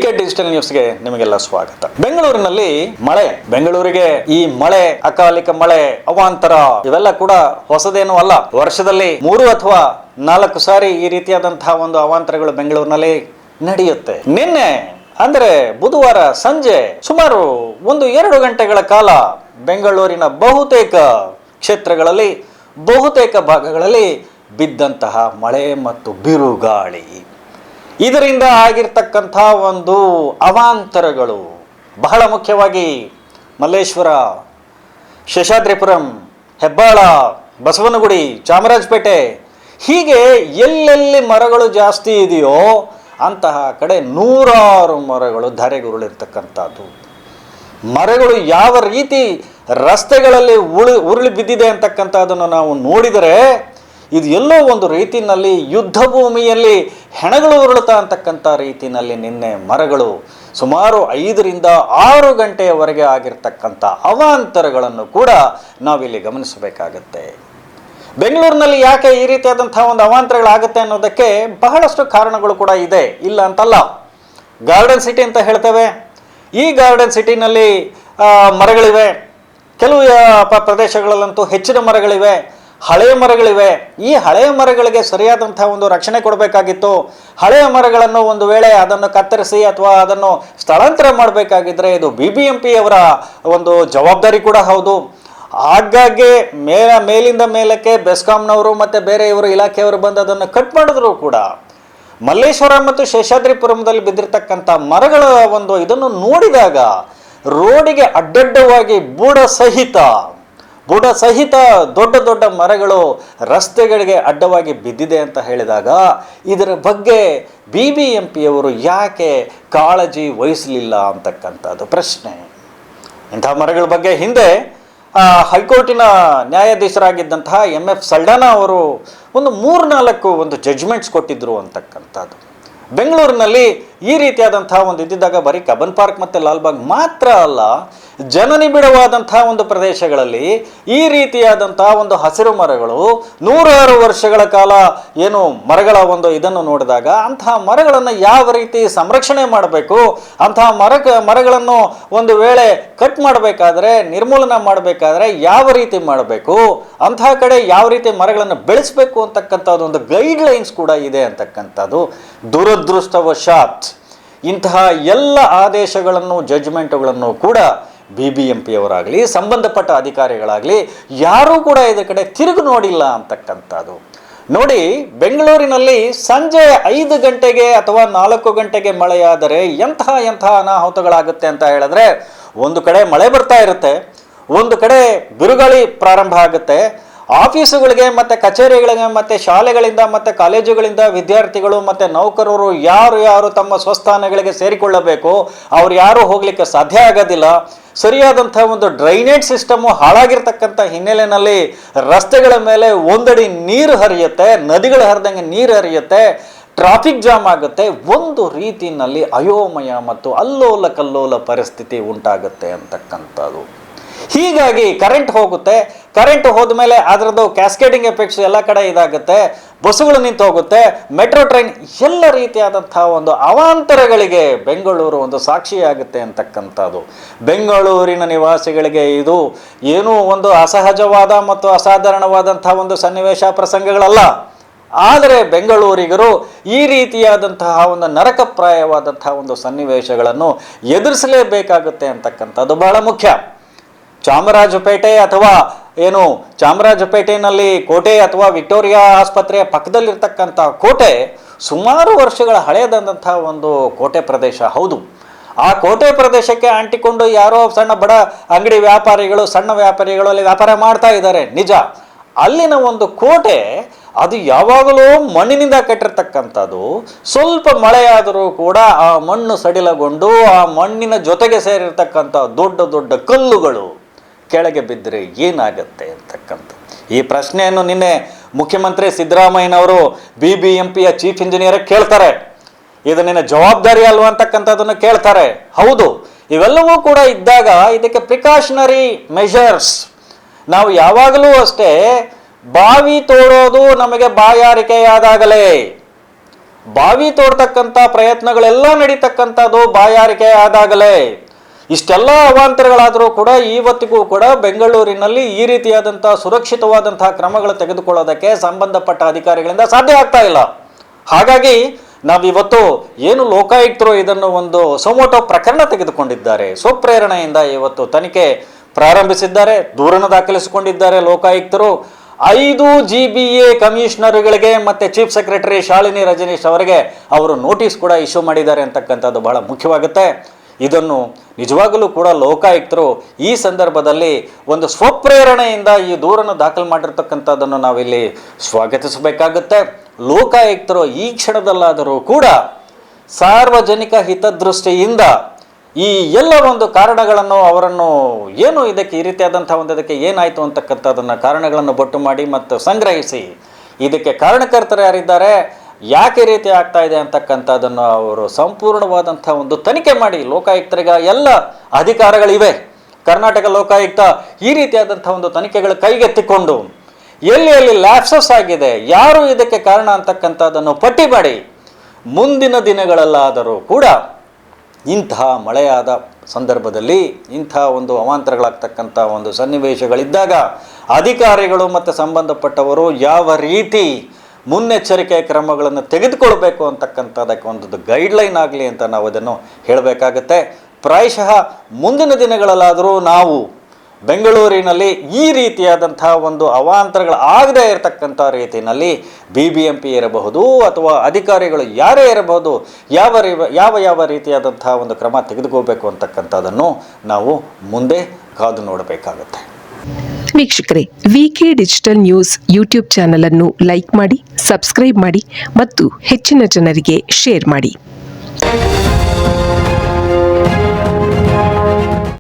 K digital ನ್ಯೂಸ್ಗೆ ನಿಮಗೆಲ್ಲ ಸ್ವಾಗತ. ಬೆಂಗಳೂರಿನಲ್ಲಿ ಮಳೆ, ಬೆಂಗಳೂರಿಗೆ ಈ ಮಳೆ, ಅಕಾಲಿಕ ಮಳೆ, ಅವಾಂತರ ಇವೆಲ್ಲ ಕೂಡ ಹೊಸದೇನೂ ಅಲ್ಲ. ವರ್ಷದಲ್ಲಿ 3 ಅಥವಾ 4 ಸಾರಿ ಈ ರೀತಿಯಾದಂತಹ ಒಂದು ಅವಾಂತರಗಳು ಬೆಂಗಳೂರಿನಲ್ಲಿ ನಡೆಯುತ್ತೆ. ನಿನ್ನೆ ಅಂದ್ರೆ ಬುಧವಾರ ಸಂಜೆ ಸುಮಾರು 1-2 ಗಂಟೆಗಳ ಕಾಲ ಬೆಂಗಳೂರಿನ ಬಹುತೇಕ ಕ್ಷೇತ್ರಗಳಲ್ಲಿ, ಬಹುತೇಕ ಭಾಗಗಳಲ್ಲಿ ಬಿದ್ದಂತಹ ಮಳೆ ಮತ್ತು ಬಿರುಗಾಳಿ, ಇದರಿಂದ ಆಗಿರ್ತಕ್ಕಂಥ ಒಂದು ಅವಾಂತರಗಳು ಬಹಳ ಮುಖ್ಯವಾಗಿ ಮಲ್ಲೇಶ್ವರ, ಶೇಷಾದ್ರಿಪುರಂ, ಹೆಬ್ಬಾಳ, ಬಸವನಗುಡಿ, ಚಾಮರಾಜಪೇಟೆ, ಹೀಗೆ ಎಲ್ಲೆಲ್ಲಿ ಮರಗಳು ಜಾಸ್ತಿ ಇದೆಯೋ ಅಂತಹ ಕಡೆ 100 ಮರಗಳು ಧರೆಗುರುಳಿರ್ತಕ್ಕಂಥದ್ದು. ಮರಗಳು ಯಾವ ರೀತಿ ರಸ್ತೆಗಳಲ್ಲಿ ಉರುಳಿ ಬಿದ್ದಿದೆ ಅಂತಕ್ಕಂಥದ್ದನ್ನು ನಾವು ನೋಡಿದರೆ ಇದು ಎಲ್ಲೋ ಒಂದು ರೀತಿಯಲ್ಲಿ ಯುದ್ಧ ಭೂಮಿಯಲ್ಲಿ ಹೆಣಗಳು ಉರುಳುತ್ತಾ ಅಂತಕ್ಕಂಥ ರೀತಿಯಲ್ಲಿ ನಿನ್ನೆ ಮರಗಳು ಸುಮಾರು 5-6 ಗಂಟೆಯವರೆಗೆ ಆಗಿರ್ತಕ್ಕಂಥ ಅವಾಂತರಗಳನ್ನು ಕೂಡ ನಾವಿಲ್ಲಿ ಗಮನಿಸಬೇಕಾಗತ್ತೆ. ಬೆಂಗಳೂರಿನಲ್ಲಿ ಯಾಕೆ ಈ ರೀತಿಯಾದಂಥ ಒಂದು ಅವಾಂತರಗಳಾಗುತ್ತೆ ಅನ್ನೋದಕ್ಕೆ ಬಹಳಷ್ಟು ಕಾರಣಗಳು ಕೂಡ ಇದೆ, ಇಲ್ಲ ಅಂತಲ್ಲ. ಗಾರ್ಡನ್ ಸಿಟಿ ಅಂತ ಹೇಳ್ತೇವೆ. ಈ ಗಾರ್ಡನ್ ಸಿಟಿನಲ್ಲಿ ಮರಗಳಿವೆ, ಕೆಲವು ಪ್ರದೇಶಗಳಲ್ಲಂತೂ ಹೆಚ್ಚಿನ ಮರಗಳಿವೆ, ಹಳೆಯ ಮರಗಳಿವೆ. ಈ ಹಳೆಯ ಮರಗಳಿಗೆ ಸರಿಯಾದಂಥ ಒಂದು ರಕ್ಷಣೆ ಕೊಡಬೇಕಾಗಿತ್ತು. ಹಳೆಯ ಮರಗಳನ್ನು ಒಂದು ವೇಳೆ ಅದನ್ನು ಕತ್ತರಿಸಿ ಅಥವಾ ಅದನ್ನು ಸ್ಥಳಾಂತರ ಮಾಡಬೇಕಾಗಿದ್ದರೆ ಇದು BBMP ಅವರ ಒಂದು ಜವಾಬ್ದಾರಿ ಕೂಡ ಹೌದು. ಆಗಾಗ್ಗೆ ಮೇಲಿಂದ ಮೇಲಕ್ಕೆ ಬೆಸ್ಕಾಂನವರು ಮತ್ತು ಬೇರೆ ಇವರು ಇಲಾಖೆಯವರು ಬಂದು ಅದನ್ನು ಕಟ್ ಮಾಡಿದ್ರು ಕೂಡ ಮಲ್ಲೇಶ್ವರ ಮತ್ತು ಶೇಷಾದ್ರಿಪುರಮದಲ್ಲಿ ಬಿದ್ದಿರ್ತಕ್ಕಂಥ ಮರಗಳ ಒಂದು ಇದನ್ನು ನೋಡಿದಾಗ ರೋಡಿಗೆ ಅಡ್ಡಡ್ಡವಾಗಿ ಬುಡ ಸಹಿತ ದೊಡ್ಡ ದೊಡ್ಡ ಮರಗಳು ರಸ್ತೆಗಳಿಗೆ ಅಡ್ಡವಾಗಿ ಬಿದ್ದಿದೆ ಅಂತ ಹೇಳಿದಾಗ ಇದರ ಬಗ್ಗೆ BBMP ಅವರು ಯಾಕೆ ಕಾಳಜಿ ವಹಿಸಲಿಲ್ಲ ಅಂತಕ್ಕಂಥದ್ದು ಪ್ರಶ್ನೆ. ಇಂಥ ಮರಗಳ ಬಗ್ಗೆ ಹಿಂದೆ ಹೈಕೋರ್ಟಿನ ನ್ಯಾಯಾಧೀಶರಾಗಿದ್ದಂತಹ MF ಸಲ್ಡಾನಾ ಅವರು ಒಂದು 3-4 ಒಂದು ಜಡ್ಜ್ಮೆಂಟ್ಸ್ ಕೊಟ್ಟಿದ್ರು ಅಂತಕ್ಕಂಥದ್ದು. ಬೆಂಗಳೂರಿನಲ್ಲಿ ಈ ರೀತಿಯಾದಂತಹ ಒಂದು ಇದ್ದಿದ್ದಾಗ ಬರೀ ಕಬ್ಬನ್ ಪಾರ್ಕ್ ಮತ್ತು ಲಾಲ್ಬಾಗ್ ಮಾತ್ರ ಅಲ್ಲ, ಜನನಿಬಿಡವಾದಂತಹ ಒಂದು ಪ್ರದೇಶಗಳಲ್ಲಿ ಈ ರೀತಿಯಾದಂತಹ ಒಂದು ಹಸಿರು ಮರಗಳು 100 ವರ್ಷಗಳ ಕಾಲ ಏನು ಮರಗಳ ಒಂದು ಇದನ್ನು ನೋಡಿದಾಗ ಅಂತಹ ಮರಗಳನ್ನು ಯಾವ ರೀತಿ ಸಂರಕ್ಷಣೆ ಮಾಡಬೇಕು, ಅಂತಹ ಮರಗಳನ್ನು ಒಂದು ವೇಳೆ ಕಟ್ ಮಾಡಬೇಕಾದ್ರೆ, ನಿರ್ಮೂಲನೆ ಮಾಡಬೇಕಾದ್ರೆ ಯಾವ ರೀತಿ ಮಾಡಬೇಕು, ಅಂತಹ ಕಡೆ ಯಾವ ರೀತಿ ಮರಗಳನ್ನು ಬೆಳೆಸಬೇಕು ಅಂತಕ್ಕಂಥದ್ದು ಒಂದು ಗೈಡ್ಲೈನ್ಸ್ ಕೂಡ ಇದೆ ಅಂತಕ್ಕಂಥದ್ದು. ದುರದೃಷ್ಟವಶಾತ್ ಇಂತಹ ಎಲ್ಲ ಆದೇಶಗಳನ್ನು, ಜಡ್ಜ್ಮೆಂಟ್ಗಳನ್ನು ಕೂಡ BBMP ಅವರಾಗಲಿ, ಸಂಬಂಧಪಟ್ಟ ಅಧಿಕಾರಿಗಳಾಗಲಿ ಯಾರೂ ಕೂಡ ಇದರ ಕಡೆ ತಿರುಗಿ ನೋಡಿಲ್ಲ ಅಂತಕ್ಕಂಥದ್ದು. ನೋಡಿ, ಬೆಂಗಳೂರಿನಲ್ಲಿ ಸಂಜೆ 5 ಗಂಟೆಗೆ ಅಥವಾ 4 ಗಂಟೆಗೆ ಮಳೆಯಾದರೆ ಎಂತಹ ಅನಾಹುತಗಳಾಗುತ್ತೆ ಅಂತ ಹೇಳಿದ್ರೆ, ಒಂದು ಕಡೆ ಮಳೆ ಬರ್ತಾ ಇರುತ್ತೆ, ಒಂದು ಕಡೆ ಬಿರುಗಾಳಿ ಪ್ರಾರಂಭ ಆಗುತ್ತೆ. ಆಫೀಸುಗಳಿಗೆ ಮತ್ತು ಕಚೇರಿಗಳಿಗೆ ಮತ್ತು ಶಾಲೆಗಳಿಂದ ಮತ್ತು ಕಾಲೇಜುಗಳಿಂದ ವಿದ್ಯಾರ್ಥಿಗಳು ಮತ್ತು ನೌಕರರು ಯಾರು ತಮ್ಮ ಸ್ವಸ್ಥಾನಗಳಿಗೆ ಸೇರಿಕೊಳ್ಳಬೇಕು, ಅವ್ರು ಯಾರೂ ಹೋಗಲಿಕ್ಕೆ ಸಾಧ್ಯ ಆಗೋದಿಲ್ಲ. ಸರಿಯಾದಂಥ ಒಂದು ಡ್ರೈನೇಜ್ ಸಿಸ್ಟಮು ಹಾಳಾಗಿರ್ತಕ್ಕಂಥ ಹಿನ್ನೆಲೆಯಲ್ಲಿ ರಸ್ತೆಗಳ ಮೇಲೆ ಒಂದಡಿ ನೀರು ಹರಿಯುತ್ತೆ, ನದಿಗಳು ಹರಿದಂಗೆ ನೀರು ಹರಿಯುತ್ತೆ, ಟ್ರಾಫಿಕ್ ಜಾಮ್ ಆಗುತ್ತೆ. ಒಂದು ರೀತಿಯಲ್ಲಿ ಅಯೋಮಯ ಮತ್ತು ಅಲ್ಲೋಲ ಕಲ್ಲೋಲ ಪರಿಸ್ಥಿತಿ ಉಂಟಾಗುತ್ತೆ ಅಂತಕ್ಕಂಥದ್ದು. ಹೀಗಾಗಿ ಕರೆಂಟ್ ಹೋಗುತ್ತೆ, ಕರೆಂಟ್ ಹೋದ ಮೇಲೆ ಅದರದ್ದು ಕ್ಯಾಸ್ಕೇಡಿಂಗ್ ಎಫೆಕ್ಟ್ಸ್ ಎಲ್ಲ ಕಡೆ ಇದಾಗುತ್ತೆ, ಬಸ್ಸುಗಳು ನಿಂತು ಹೋಗುತ್ತೆ, ಮೆಟ್ರೋ ಟ್ರೈನ್, ಎಲ್ಲ ರೀತಿಯಾದಂಥ ಒಂದು ಅವಾಂತರಗಳಿಗೆ ಬೆಂಗಳೂರು ಒಂದು ಸಾಕ್ಷಿಯಾಗುತ್ತೆ ಅಂತಕ್ಕಂಥದ್ದು. ಬೆಂಗಳೂರಿನ ನಿವಾಸಿಗಳಿಗೆ ಇದು ಏನೂ ಒಂದು ಅಸಹಜವಾದ ಮತ್ತು ಅಸಾಧಾರಣವಾದಂಥ ಒಂದು ಸನ್ನಿವೇಶ ಪ್ರಸಂಗಗಳಲ್ಲ. ಆದರೆ ಬೆಂಗಳೂರಿಗರು ಈ ರೀತಿಯಾದಂತಹ ಒಂದು ನರಕಪ್ರಾಯವಾದಂತಹ ಒಂದು ಸನ್ನಿವೇಶಗಳನ್ನು ಎದುರಿಸಲೇಬೇಕಾಗುತ್ತೆ ಅಂತಕ್ಕಂಥದ್ದು ಬಹಳ ಮುಖ್ಯ. ಚಾಮರಾಜಪೇಟೆ ಅಥವಾ ಚಾಮರಾಜಪೇಟೆಯಲ್ಲಿ ಕೋಟೆ ಅಥವಾ ವಿಕ್ಟೋರಿಯಾ ಆಸ್ಪತ್ರೆಯ ಪಕ್ಕದಲ್ಲಿರ್ತಕ್ಕಂಥ ಕೋಟೆ ಸುಮಾರು ವರ್ಷಗಳ ಹಳೆಯದಂತಹ ಒಂದು ಕೋಟೆ ಪ್ರದೇಶ ಹೌದು. ಆ ಕೋಟೆ ಪ್ರದೇಶಕ್ಕೆ ಅಂಟಿಕೊಂಡು ಯಾರೋ ಸಣ್ಣ ಬಡ ಅಂಗಡಿ ವ್ಯಾಪಾರಿಗಳು, ಸಣ್ಣ ವ್ಯಾಪಾರಿಗಳು ಅಲ್ಲಿ ವ್ಯಾಪಾರ ಮಾಡ್ತಾ ಇದ್ದಾರೆ, ನಿಜ. ಅಲ್ಲಿನ ಒಂದು ಕೋಟೆ ಅದು ಯಾವಾಗಲೂ ಮಣ್ಣಿನಿಂದ ಕಟ್ಟಿರ್ತಕ್ಕಂಥದ್ದು. ಸ್ವಲ್ಪ ಮಳೆಯಾದರೂ ಕೂಡ ಆ ಮಣ್ಣು ಸಡಿಲಗೊಂಡು ಆ ಮಣ್ಣಿನ ಜೊತೆಗೆ ಸೇರಿರ್ತಕ್ಕಂಥ ದೊಡ್ಡ ದೊಡ್ಡ ಕಲ್ಲುಗಳು ಕೆಳಗೆ ಬಿದ್ದರೆ ಏನಾಗುತ್ತೆ ಅಂತಕ್ಕಂಥ ಈ ಪ್ರಶ್ನೆಯನ್ನು ನಿನ್ನೆ ಮುಖ್ಯಮಂತ್ರಿ ಸಿದ್ದರಾಮಯ್ಯನವರು BBMPಯ ಚೀಫ್ ಇಂಜಿನಿಯರ್ ಕೇಳ್ತಾರೆ. ಇದು ನಿನ್ನ ಜವಾಬ್ದಾರಿ ಅಲ್ವಾ ಅಂತಕ್ಕಂಥದ್ದನ್ನು ಕೇಳ್ತಾರೆ. ಹೌದು, ಇವೆಲ್ಲವೂ ಕೂಡ ಇದ್ದಾಗ ಇದಕ್ಕೆ ಪ್ರಿಕಾಷನರಿ ಮೆಷರ್ಸ್ ನಾವು ಯಾವಾಗಲೂ ಅಷ್ಟೇ ಬಾವಿ ತೋಡೋದು ನಮಗೆ ಬಾಯಾರಿಕೆಯಾದಾಗಲೇ, ಬಾವಿ ತೋಡ್ತಕ್ಕಂಥ ಪ್ರಯತ್ನಗಳೆಲ್ಲ ನಡೀತಕ್ಕಂಥದ್ದು ಬಾಯಾರಿಕೆ ಆದಾಗಲೇ. ಇಷ್ಟೆಲ್ಲ ಅವಾಂತರಗಳಾದರೂ ಕೂಡ ಇವತ್ತಿಗೂ ಕೂಡ ಬೆಂಗಳೂರಿನಲ್ಲಿ ಈ ರೀತಿಯಾದಂಥ ಸುರಕ್ಷಿತವಾದಂತಹ ಕ್ರಮಗಳು ತೆಗೆದುಕೊಳ್ಳೋದಕ್ಕೆ ಸಂಬಂಧಪಟ್ಟ ಅಧಿಕಾರಿಗಳಿಂದ ಸಾಧ್ಯ ಆಗ್ತಾ ಇಲ್ಲ. ಹಾಗಾಗಿ ನಾವಿವತ್ತು ಏನು ಲೋಕಾಯುಕ್ತರು ಇದನ್ನು ಒಂದು ಸುಮೋಟೋ ಪ್ರಕರಣ ತೆಗೆದುಕೊಂಡಿದ್ದಾರೆ, ಸ್ವಪ್ರೇರಣೆಯಿಂದ ಇವತ್ತು ತನಿಖೆ ಪ್ರಾರಂಭಿಸಿದ್ದಾರೆ, ದೂರನ್ನು ದಾಖಲಿಸಿಕೊಂಡಿದ್ದಾರೆ ಲೋಕಾಯುಕ್ತರು. 5 GBA ಕಮಿಷನರ್ಗಳಿಗೆ ಮತ್ತು ಚೀಫ್ ಸೆಕ್ರೆಟರಿ ಶಾಲಿನಿ ರಜನೀಶ್ ಅವರಿಗೆ ಅವರು ನೋಟಿಸ್ ಕೂಡ ಇಶ್ಯೂ ಮಾಡಿದ್ದಾರೆ ಅಂತಕ್ಕಂಥದ್ದು ಬಹಳ ಮುಖ್ಯವಾಗುತ್ತೆ. ಇದನ್ನು ನಿಜವಾಗಲೂ ಕೂಡ ಲೋಕಾಯುಕ್ತರು ಈ ಸಂದರ್ಭದಲ್ಲಿ ಒಂದು ಸ್ವಪ್ರೇರಣೆಯಿಂದ ಈ ದೂರನ್ನು ದಾಖಲು ಮಾಡಿರ್ತಕ್ಕಂಥದ್ದನ್ನು ನಾವಿಲ್ಲಿ ಸ್ವಾಗತಿಸಬೇಕಾಗುತ್ತೆ. ಲೋಕಾಯುಕ್ತರು ಈ ಕ್ಷಣದಲ್ಲಾದರೂ ಕೂಡ ಸಾರ್ವಜನಿಕ ಹಿತದೃಷ್ಟಿಯಿಂದ ಈ ಎಲ್ಲ ಒಂದು ಕಾರಣಗಳನ್ನು ಅವರನ್ನು ಏನು ಇದಕ್ಕೆ ಈ ರೀತಿಯಾದಂಥ ಒಂದು ಇದಕ್ಕೆ ಏನಾಯಿತು ಅಂತಕ್ಕಂಥದ್ದನ್ನು ಕಾರಣಗಳನ್ನು ಬೊಟ್ಟು ಮಾಡಿ ಮತ್ತು ಸಂಗ್ರಹಿಸಿ ಇದಕ್ಕೆ ಕಾರಣಕರ್ತರು ಯಾರಿದ್ದಾರೆ, ಯಾಕೆ ಈ ರೀತಿ ಆಗ್ತಾ ಇದೆ ಅಂತಕ್ಕಂಥದ್ದನ್ನು ಅವರು ಸಂಪೂರ್ಣವಾದಂಥ ಒಂದು ತನಿಖೆ ಮಾಡಿ, ಲೋಕಾಯುಕ್ತರಿಗೆ ಎಲ್ಲ ಅಧಿಕಾರಗಳಿವೆ. ಕರ್ನಾಟಕ ಲೋಕಾಯುಕ್ತ ಈ ರೀತಿಯಾದಂಥ ಒಂದು ತನಿಖೆಗಳು ಕೈಗೆತ್ತಿಕೊಂಡು ಎಲ್ಲಿ ಲ್ಯಾಪ್ಸಸ್ ಆಗಿದೆ, ಯಾರು ಇದಕ್ಕೆ ಕಾರಣ ಅಂತಕ್ಕಂಥದ್ದನ್ನು ಪಟ್ಟಿ ಮಾಡಿ ಮುಂದಿನ ದಿನಗಳಲ್ಲಾದರೂ ಕೂಡ ಇಂತಹ ಮಳೆಯಾದ ಸಂದರ್ಭದಲ್ಲಿ ಇಂಥ ಒಂದು ಅವಾಂತರಗಳಾಗ್ತಕ್ಕಂಥ ಒಂದು ಸನ್ನಿವೇಶಗಳಿದ್ದಾಗ ಅಧಿಕಾರಿಗಳು ಮತ್ತು ಸಂಬಂಧಪಟ್ಟವರು ಯಾವ ರೀತಿ ಮುನ್ನೆಚ್ಚರಿಕೆ ಕ್ರಮಗಳನ್ನು ತೆಗೆದುಕೊಳ್ಬೇಕು ಅಂತಕ್ಕಂಥದ್ದಕ್ಕೆ ಒಂದು ಗೈಡ್ಲೈನ್ ಆಗಲಿ ಅಂತ ನಾವು ಅದನ್ನು ಹೇಳಬೇಕಾಗತ್ತೆ. ಪ್ರಾಯಶಃ ಮುಂದಿನ ದಿನಗಳಲ್ಲಾದರೂ ನಾವು ಬೆಂಗಳೂರಿನಲ್ಲಿ ಈ ರೀತಿಯಾದಂಥ ಒಂದು ಅವಾಂತರಗಳು ಆಗದೇ ಇರತಕ್ಕಂಥ ರೀತಿಯಲ್ಲಿ BBMP ಇರಬಹುದು ಅಥವಾ ಅಧಿಕಾರಿಗಳು ಯಾರೇ ಇರಬಹುದು ಯಾವ ರೀತಿಯಾದಂಥ ಒಂದು ಕ್ರಮ ತೆಗೆದುಕೋಬೇಕು ಅಂತಕ್ಕಂಥದ್ದನ್ನು ನಾವು ಮುಂದೆ ಕಾದು ನೋಡಬೇಕಾಗುತ್ತೆ. ವೀಕ್ಷಕರೇ, VK digital news YouTube channel ಅನ್ನು ಲೈಕ್ ಮಾಡಿ, ಸಬ್ಸ್ಕ್ರೈಬ್ ಮಾಡಿ ಮತ್ತು ಹೆಚ್ಚಿನ ಜನರಿಗೆ ಶೇರ್ ಮಾಡಿ.